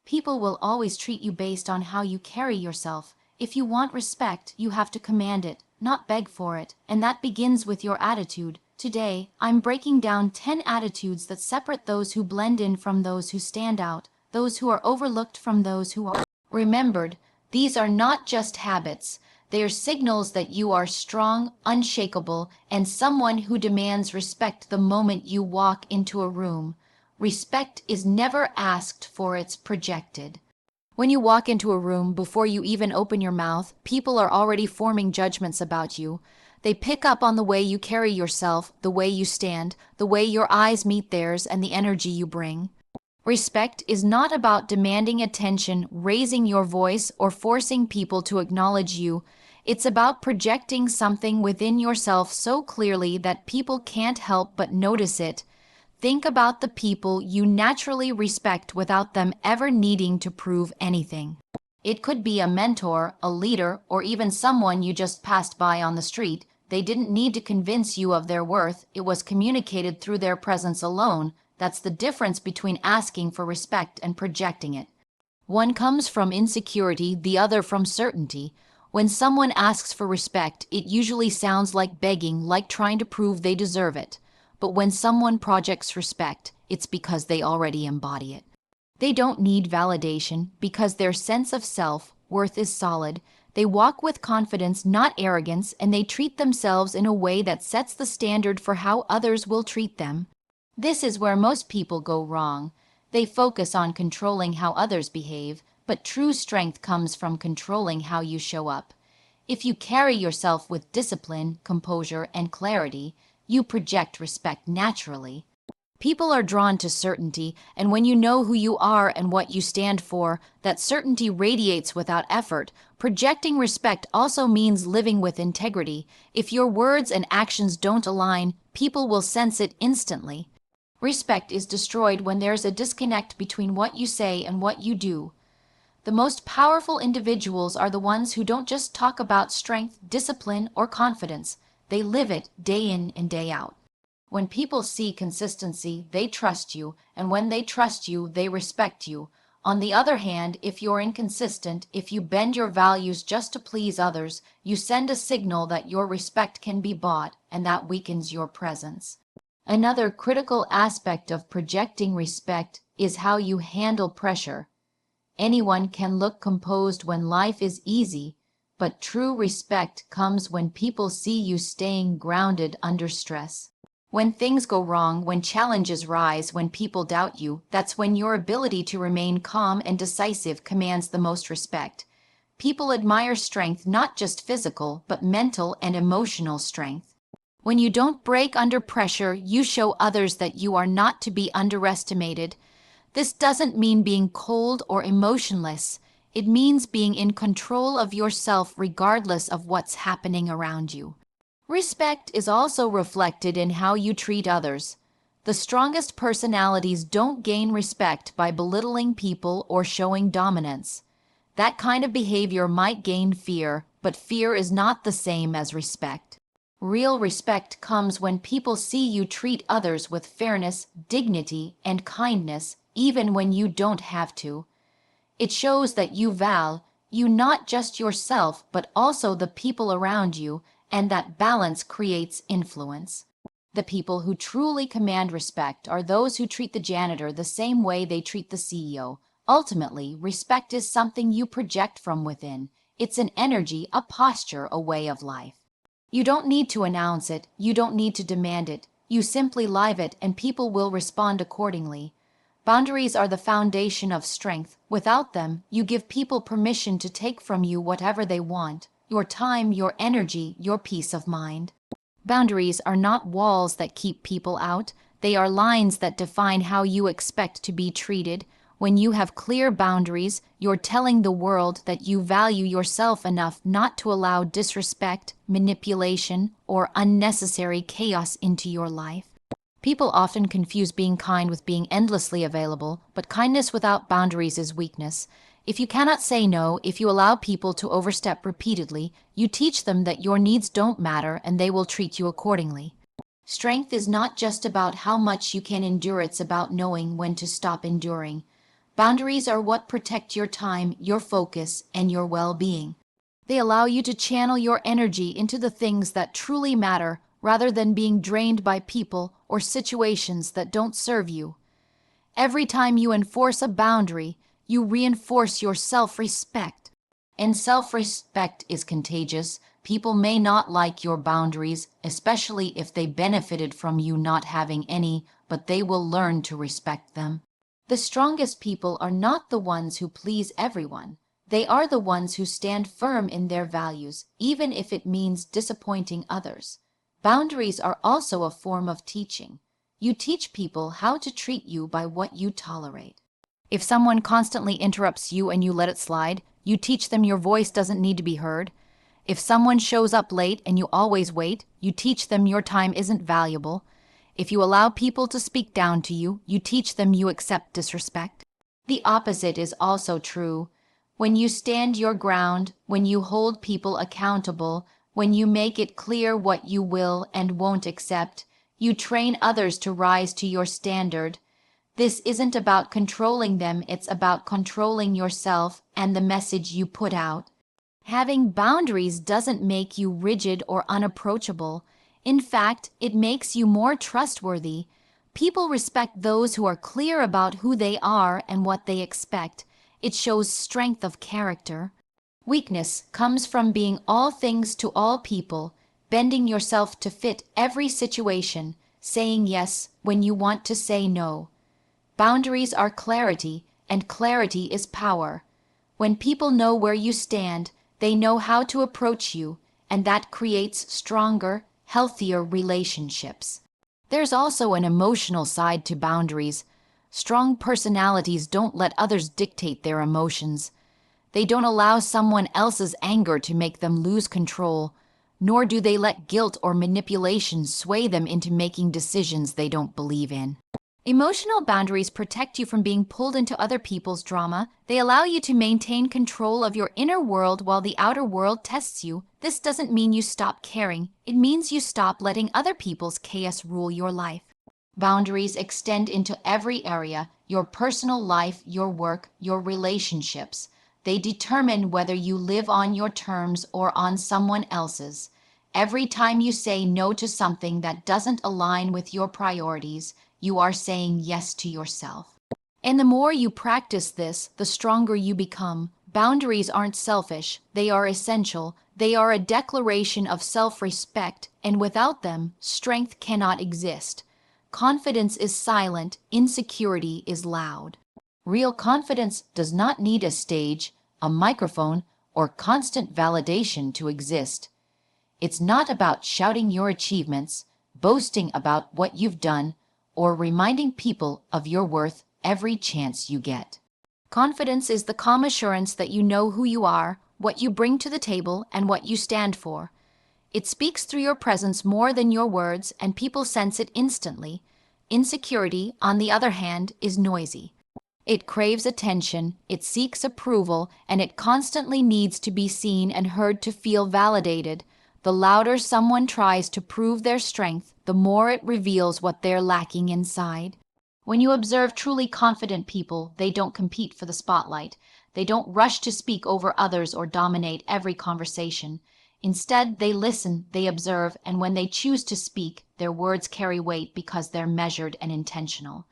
People will always treat you based on how you carry yourself. If you want respect, you have to command it, not beg for it, and that begins with your attitude. Today, I'm breaking down 10 attitudes that separate those who blend in from those who stand out, those who are overlooked from those who are remembered. These are not just habits. They are signals that you are strong, unshakable, and someone who demands respect the moment you walk into a room. Respect is never asked for, it's projected. When you walk into a room, before you even open your mouth, people are already forming judgments about you. They pick up on the way you carry yourself, the way you stand, the way your eyes meet theirs, and the energy you bring. Respect is not about demanding attention, raising your voice, or forcing people to acknowledge you. It's about projecting something within yourself so clearly that people can't help but notice it. Think about the people you naturally respect without them ever needing to prove anything. It could be a mentor, a leader, or even someone you just passed by on the street. They didn't need to convince you of their worth. It was communicated through their presence alone. That's the difference between asking for respect and projecting it. One comes from insecurity, the other from certainty. When someone asks for respect, it usually sounds like begging, like trying to prove they deserve it. But when someone projects respect, it's because they already embody it. They don't need validation because their sense of self-worth is solid. They walk with confidence, not arrogance, and they treat themselves in a way that sets the standard for how others will treat them. This is where most people go wrong. They focus on controlling how others behave, but true strength comes from controlling how you show up. If you carry yourself with discipline, composure, and clarity, you project respect naturally. People are drawn to certainty, and when you know who you are and what you stand for, that certainty radiates without effort. Projecting respect also means living with integrity. If your words and actions don't align, people will sense it instantly. Respect is destroyed when there's a disconnect between what you say and what you do. The most powerful individuals are the ones who don't just talk about strength, discipline, or confidence. They live it day in and day out. When people see consistency, they trust you, and when they trust you, they respect you. On the other hand, if you're inconsistent, if you bend your values just to please others, you send a signal that your respect can be bought, and that weakens your presence. Another critical aspect of projecting respect is how you handle pressure. Anyone can look composed when life is easy, but true respect comes when people see you staying grounded under stress. When things go wrong, when challenges rise, when people doubt you, that's when your ability to remain calm and decisive commands the most respect. People admire strength, not just physical, but mental and emotional strength. When you don't break under pressure, you show others that you are not to be underestimated. This doesn't mean being cold or emotionless. It means being in control of yourself regardless of what's happening around you. Respect is also reflected in how you treat others. The strongest personalities don't gain respect by belittling people or showing dominance. That kind of behavior might gain fear, but fear is not the same as respect. Real respect comes when people see you treat others with fairness, dignity, and kindness, even when you don't have to. It shows that you value not just yourself, but also the people around you, and that balance creates influence. The people who truly command respect are those who treat the janitor the same way they treat the CEO. Ultimately, respect is something you project from within. It's an energy, a posture, a way of life. You don't need to announce it. You don't need to demand it. You simply live it, and people will respond accordingly. Boundaries are the foundation of strength. Without them, you give people permission to take from you whatever they want. Your time, your energy, your peace of mind. Boundaries are not walls that keep people out. They are lines that define how you expect to be treated. When you have clear boundaries, you're telling the world that you value yourself enough not to allow disrespect, manipulation, or unnecessary chaos into your life. People often confuse being kind with being endlessly available, but kindness without boundaries is weakness. If you cannot say no, if you allow people to overstep repeatedly, you teach them that your needs don't matter and they will treat you accordingly. Strength is not just about how much you can endure, it's about knowing when to stop enduring. Boundaries are what protect your time, your focus, and your well-being. They allow you to channel your energy into the things that truly matter rather than being drained by people or situations that don't serve you. Every time you enforce a boundary, you reinforce your self-respect. And self-respect is contagious. People may not like your boundaries, especially if they benefited from you not having any, but they will learn to respect them. The strongest people are not the ones who please everyone. They are the ones who stand firm in their values, even if it means disappointing others. Boundaries are also a form of teaching. You teach people how to treat you by what you tolerate. If someone constantly interrupts you and you let it slide, you teach them your voice doesn't need to be heard. If someone shows up late and you always wait, you teach them your time isn't valuable. If you allow people to speak down to you, you teach them you accept disrespect. The opposite is also true. When you stand your ground, when you hold people accountable, when you make it clear what you will and won't accept, you train others to rise to your standard. This isn't about controlling them, it's about controlling yourself and the message you put out. Having boundaries doesn't make you rigid or unapproachable. In fact, it makes you more trustworthy. People respect those who are clear about who they are and what they expect. It shows strength of character. Weakness comes from being all things to all people, bending yourself to fit every situation, saying yes when you want to say no. Boundaries are clarity, and clarity is power. When people know where you stand, they know how to approach you, and that creates stronger, healthier relationships. There's also an emotional side to boundaries. Strong personalities don't let others dictate their emotions. They don't allow someone else's anger to make them lose control, nor do they let guilt or manipulation sway them into making decisions they don't believe in. Emotional boundaries protect you from being pulled into other people's drama. They allow you to maintain control of your inner world while the outer world tests you. This doesn't mean you stop caring. It means you stop letting other people's chaos rule your life. Boundaries extend into every area, your personal life, your work, your relationships. They determine whether you live on your terms or on someone else's. Every time you say no to something that doesn't align with your priorities, you are saying yes to yourself. And the more you practice this, the stronger you become. Boundaries aren't selfish, they are essential. They are a declaration of self-respect, and without them, strength cannot exist. Confidence is silent, insecurity is loud. Real confidence does not need a stage, a microphone, or constant validation to exist. It's not about shouting your achievements, boasting about what you've done, or reminding people of your worth every chance you get. Confidence is the calm assurance that you know who you are, what you bring to the table, and what you stand for. It speaks through your presence more than your words, and people sense it instantly. Insecurity, on the other hand, is noisy. It craves attention, it seeks approval, and it constantly needs to be seen and heard to feel validated. The louder someone tries to prove their strength, the more it reveals what they're lacking inside. When you observe truly confident people, they don't compete for the spotlight. They don't rush to speak over others or dominate every conversation. Instead, they listen, they observe, and when they choose to speak, their words carry weight because they're measured and intentional.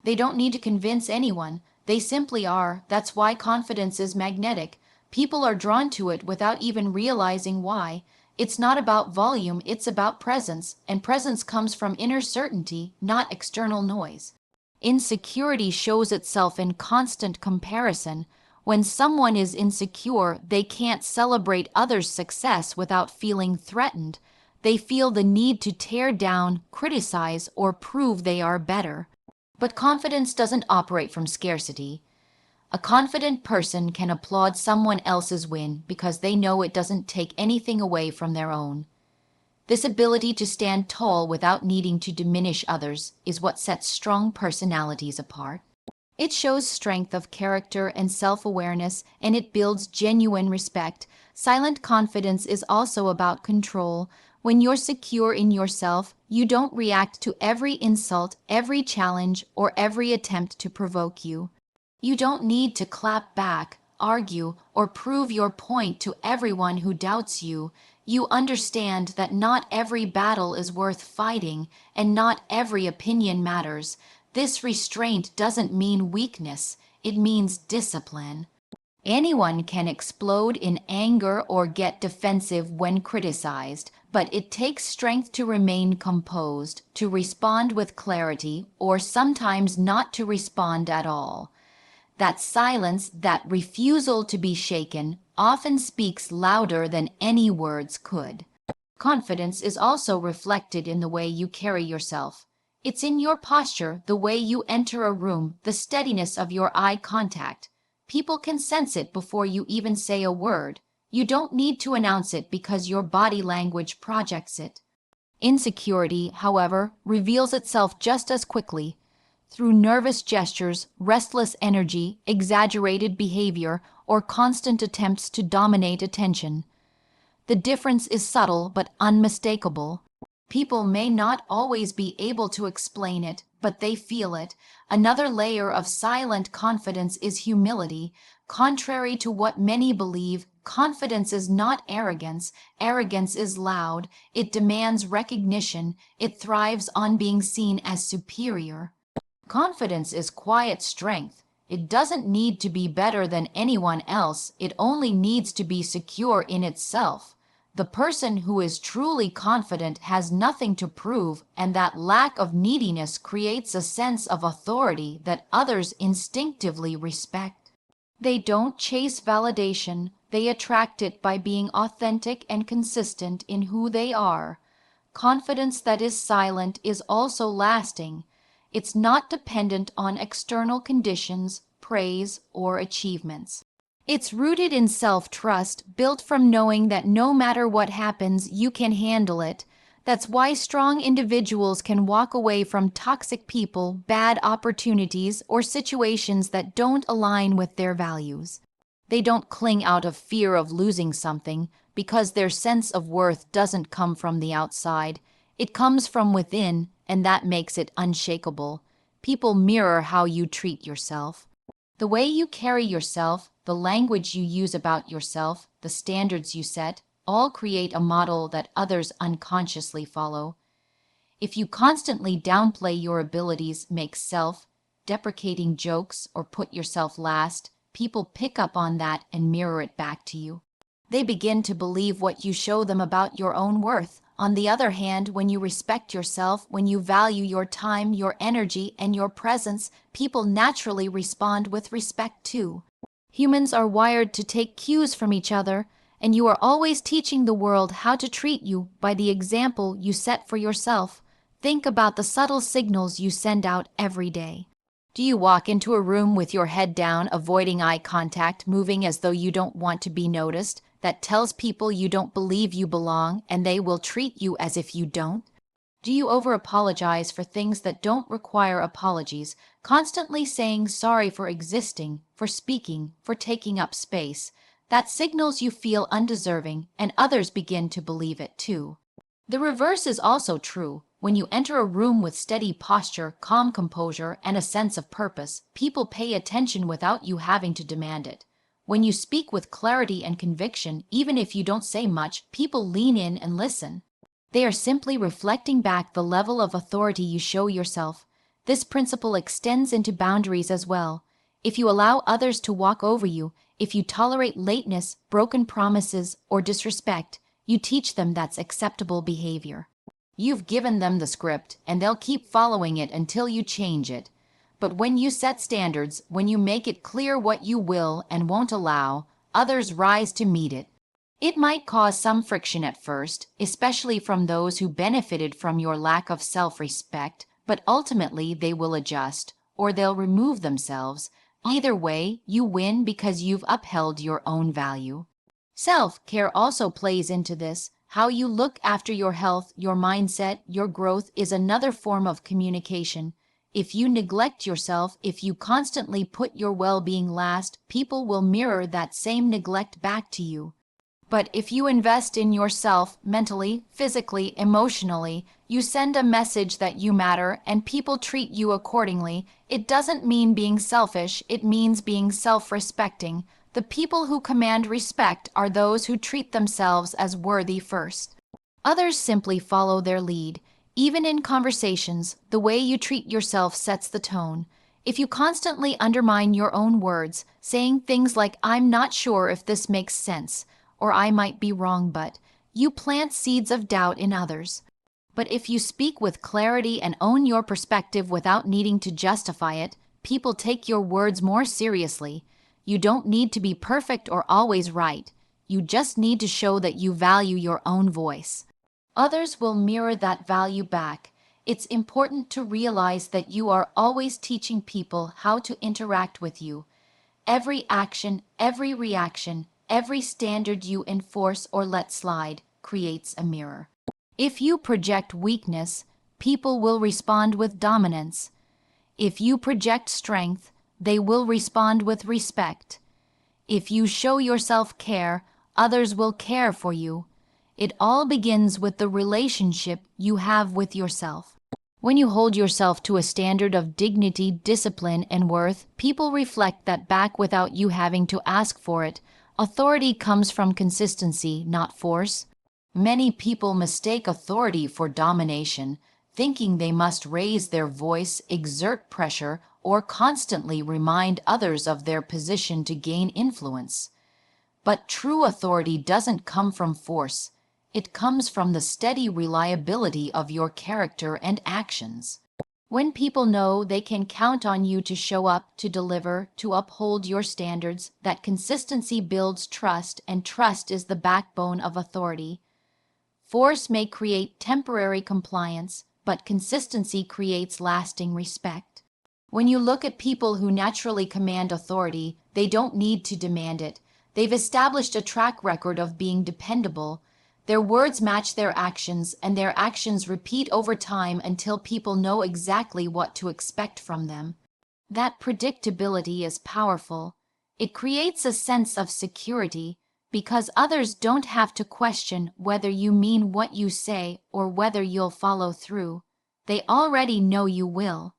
They don't need to convince anyone. They simply are. That's why confidence is magnetic. People are drawn to it without even realizing why. It's not about volume, it's about presence, and presence comes from inner certainty, not external noise. Insecurity shows itself in constant comparison. When someone is insecure, they can't celebrate others' success without feeling threatened. They feel the need to tear down, criticize, or prove they are better. But confidence doesn't operate from scarcity. A confident person can applaud someone else's win because they know it doesn't take anything away from their own. This ability to stand tall without needing to diminish others is what sets strong personalities apart. It shows strength of character and self-awareness, and it builds genuine respect. Silent confidence is also about control. When you're secure in yourself, you don't react to every insult, every challenge, or every attempt to provoke you. You don't need to clap back, argue, or prove your point to everyone who doubts you. You understand that not every battle is worth fighting, and not every opinion matters. This restraint doesn't mean weakness, it means discipline. Anyone can explode in anger or get defensive when criticized, but it takes strength to remain composed, to respond with clarity, or sometimes not to respond at all. That silence, that refusal to be shaken, often speaks louder than any words could. Confidence is also reflected in the way you carry yourself. It's in your posture, the way you enter a room, the steadiness of your eye contact. People can sense it before you even say a word. You don't need to announce it because your body language projects it. Insecurity, however, reveals itself just as quickly. Through nervous gestures, restless energy, exaggerated behavior, or constant attempts to dominate attention. The difference is subtle but unmistakable. People may not always be able to explain it, but they feel it. Another layer of silent confidence is humility. Contrary to what many believe, confidence is not arrogance. Arrogance is loud. It demands recognition. It thrives on being seen as superior. Confidence is quiet strength. It doesn't need to be better than anyone else. It only needs to be secure in itself. The person who is truly confident has nothing to prove, and that lack of neediness creates a sense of authority that others instinctively respect. They don't chase validation. They attract it by being authentic and consistent in who they are. Confidence that is silent is also lasting. It's not dependent on external conditions, praise, or achievements. It's rooted in self-trust, built from knowing that no matter what happens, you can handle it. That's why strong individuals can walk away from toxic people, bad opportunities, or situations that don't align with their values. They don't cling out of fear of losing something, because their sense of worth doesn't come from the outside. It comes from within, and that makes it unshakable. People mirror how you treat yourself. The way you carry yourself, the language you use about yourself, the standards you set, all create a model that others unconsciously follow. If you constantly downplay your abilities, make self-deprecating jokes, or put yourself last, people pick up on that and mirror it back to you. They begin to believe what you show them about your own worth. On the other hand, when you respect yourself, when you value your time, your energy, and your presence, people naturally respond with respect too. Humans are wired to take cues from each other, and you are always teaching the world how to treat you by the example you set for yourself. Think about the subtle signals you send out every day. Do you walk into a room with your head down, avoiding eye contact, moving as though you don't want to be noticed? That tells people you don't believe you belong, and they will treat you as if you don't? Do you over-apologize for things that don't require apologies, constantly saying sorry for existing, for speaking, for taking up space? That signals you feel undeserving, and others begin to believe it too. The reverse is also true. When you enter a room with steady posture, calm composure, and a sense of purpose, people pay attention without you having to demand it. When you speak with clarity and conviction, even if you don't say much, people lean in and listen. They are simply reflecting back the level of authority you show yourself. This principle extends into boundaries as well. If you allow others to walk over you, if you tolerate lateness, broken promises, or disrespect, you teach them that's acceptable behavior. You've given them the script, and they'll keep following it until you change it. But when you set standards, when you make it clear what you will and won't allow, others rise to meet it. It might cause some friction at first, especially from those who benefited from your lack of self-respect, but ultimately they will adjust, or they'll remove themselves. Either way, you win because you've upheld your own value. Self-care also plays into this. How you look after your health, your mindset, your growth is another form of communication. If you neglect yourself, if you constantly put your well-being last, people will mirror that same neglect back to you. But if you invest in yourself mentally, physically, emotionally, you send a message that you matter and people treat you accordingly. It doesn't mean being selfish, it means being self-respecting. The people who command respect are those who treat themselves as worthy first. Others simply follow their lead. Even in conversations, the way you treat yourself sets the tone. If you constantly undermine your own words, saying things like, "I'm not sure if this makes sense," or "I might be wrong but," you plant seeds of doubt in others. But if you speak with clarity and own your perspective without needing to justify it, people take your words more seriously. You don't need to be perfect or always right. You just need to show that you value your own voice. Others will mirror that value back. It's important to realize that you are always teaching people how to interact with you. Every action, every reaction, every standard you enforce or let slide creates a mirror. If you project weakness, people will respond with dominance. If you project strength, they will respond with respect. If you show yourself care, others will care for you. It all begins with the relationship you have with yourself. When you hold yourself to a standard of dignity, discipline, and worth, people reflect that back without you having to ask for it. Authority comes from consistency, not force. Many people mistake authority for domination, thinking they must raise their voice, exert pressure, or constantly remind others of their position to gain influence. But true authority doesn't come from force. It comes from the steady reliability of your character and actions. When people know they can count on you to show up, to deliver, to uphold your standards, that consistency builds trust, and trust is the backbone of authority. Force may create temporary compliance, but consistency creates lasting respect. When you look at people who naturally command authority, they don't need to demand it. They've established a track record of being dependable. Their words match their actions, and their actions repeat over time until people know exactly what to expect from them. That predictability is powerful. It creates a sense of security because others don't have to question whether you mean what you say or whether you'll follow through. They already know you will.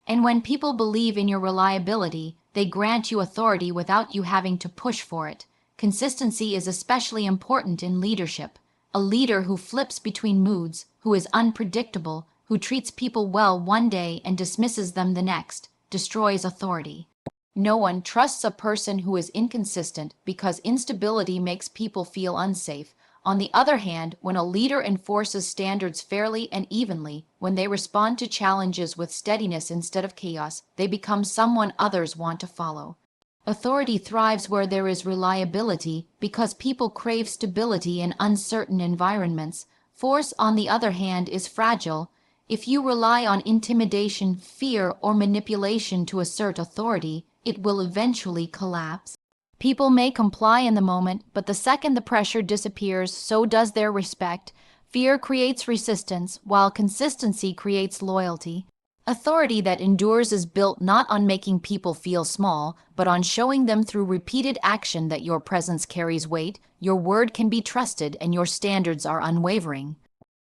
And when people believe in your reliability, they grant you authority without you having to push for it. Consistency is especially important in leadership. A leader who flips between moods, who is unpredictable, who treats people well one day and dismisses them the next, destroys authority. No one trusts a person who is inconsistent because instability makes people feel unsafe. On the other hand, when a leader enforces standards fairly and evenly, when they respond to challenges with steadiness instead of chaos, they become someone others want to follow. Authority thrives where there is reliability because people crave stability in uncertain environments. Force, on the other hand, is fragile. If you rely on intimidation, fear, or manipulation to assert authority, it will eventually collapse. People may comply in the moment, but the second the pressure disappears, so does their respect. Fear creates resistance, while consistency creates loyalty. Authority that endures is built not on making people feel small, but on showing them through repeated action that your presence carries weight, your word can be trusted, and your standards are unwavering.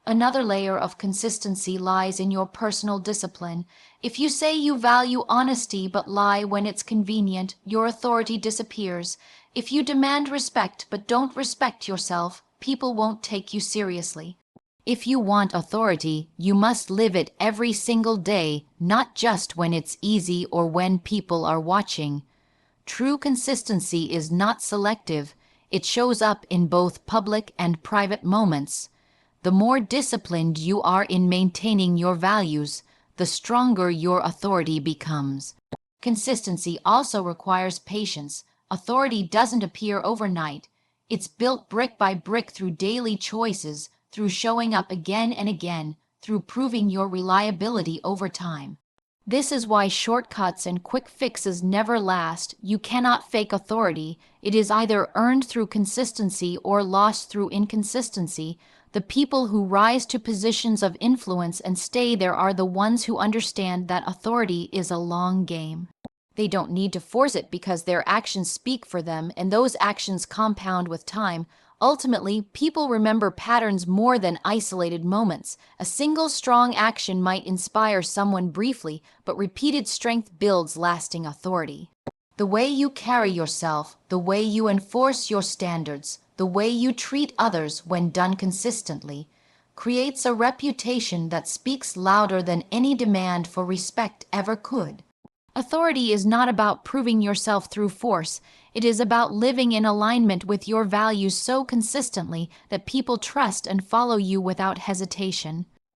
Another layer of consistency lies in your personal discipline. If you say you value honesty but lie when it's convenient, your authority disappears. If you demand respect but don't respect yourself, people won't take you seriously. If you want authority, you must live it every single day, not just when it's easy or when people are watching. True consistency is not selective. It shows up in both public and private moments. The more disciplined you are in maintaining your values, the stronger your authority becomes. Consistency also requires patience. Authority doesn't appear overnight. It's built brick by brick through daily choices, through showing up again and again, through proving your reliability over time. This is why shortcuts and quick fixes never last. You cannot fake authority. It is either earned through consistency or lost through inconsistency. The people who rise to positions of influence and stay there are the ones who understand that authority is a long game. They don't need to force it because their actions speak for them, and those actions compound with time. Ultimately, people remember patterns more than isolated moments. A single strong action might inspire someone briefly, but repeated strength builds lasting authority. The way you carry yourself, the way you enforce your standards, the way you treat others when done consistently, creates a reputation that speaks louder than any demand for respect ever could. Authority is not about proving yourself through force. It is about living in alignment with your values so consistently that people trust and follow you without hesitation.